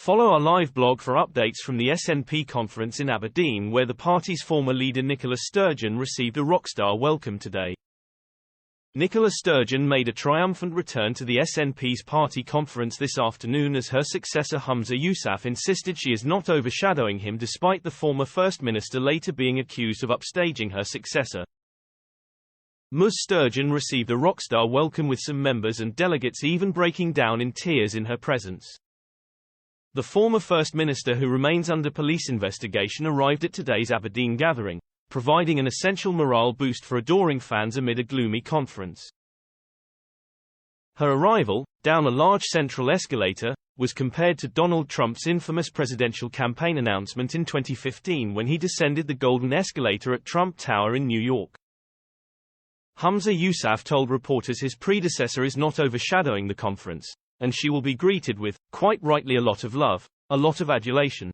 Follow our live blog for updates from the SNP conference in Aberdeen, where the party's former leader Nicola Sturgeon received a rockstar welcome today. Nicola Sturgeon made a triumphant return to the SNP's party conference this afternoon as her successor Humza Yousaf insisted she is not overshadowing him, despite the former First Minister later being accused of upstaging her successor. Ms. Sturgeon received a rockstar welcome, with some members and delegates even breaking down in tears in her presence. The former First Minister, who remains under police investigation, arrived at today's Aberdeen gathering, providing an essential morale boost for adoring fans amid a gloomy conference. Her arrival, down a large central escalator, was compared to Donald Trump's infamous presidential campaign announcement in 2015 when he descended the golden escalator at Trump Tower in New York. Humza Yousaf told reporters his predecessor is not overshadowing the conference, and she will be greeted with, quite rightly, a lot of love, a lot of adulation.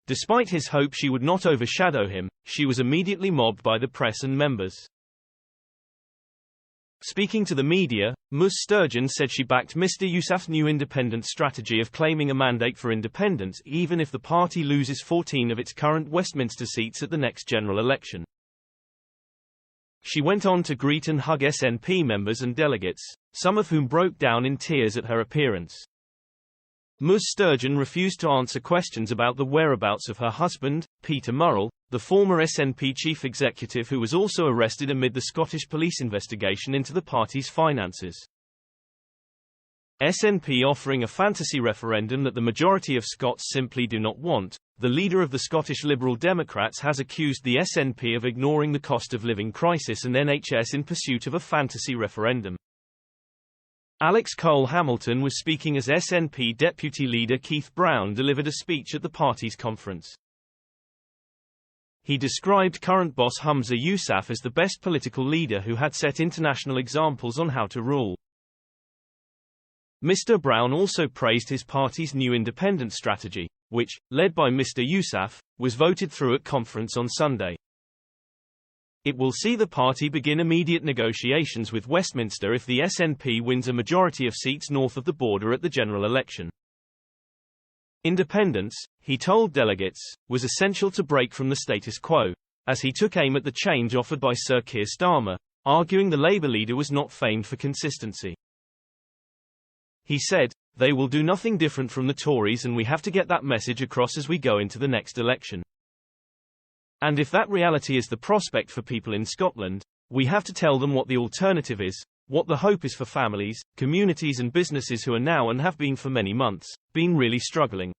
Despite his hope she would not overshadow him, she was immediately mobbed by the press and members. Speaking to the media, Ms. Sturgeon said she backed Mr. Yousaf's new independent strategy of claiming a mandate for independence even if the party loses 14 of its current Westminster seats at the next general election. She went on to greet and hug SNP members and delegates, some of whom broke down in tears at her appearance. Ms. Sturgeon refused to answer questions about the whereabouts of her husband, Peter Murrell, the former SNP chief executive who was also arrested amid the Scottish police investigation into the party's finances. SNP offering a fantasy referendum that the majority of Scots simply do not want. The leader of the Scottish Liberal Democrats has accused the SNP of ignoring the cost of living crisis and NHS in pursuit of a fantasy referendum. Alex Cole-Hamilton was speaking as SNP Deputy Leader Keith Brown delivered a speech at the party's conference. He described current boss Humza Yousaf as the best political leader who had set international examples on how to rule. Mr. Brown also praised his party's new independent strategy, which, led by Mr. Yousaf, was voted through at conference on Sunday. It will see the party begin immediate negotiations with Westminster if the SNP wins a majority of seats north of the border at the general election. Independence, he told delegates, was essential to break from the status quo, as he took aim at the change offered by Sir Keir Starmer, arguing the Labour leader was not famed for consistency. He said, "They will do nothing different from the Tories, and we have to get that message across as we go into the next election. And if that reality is the prospect for people in Scotland, we have to tell them what the alternative is, what the hope is for families, communities and businesses who are now and have been for many months, been really struggling."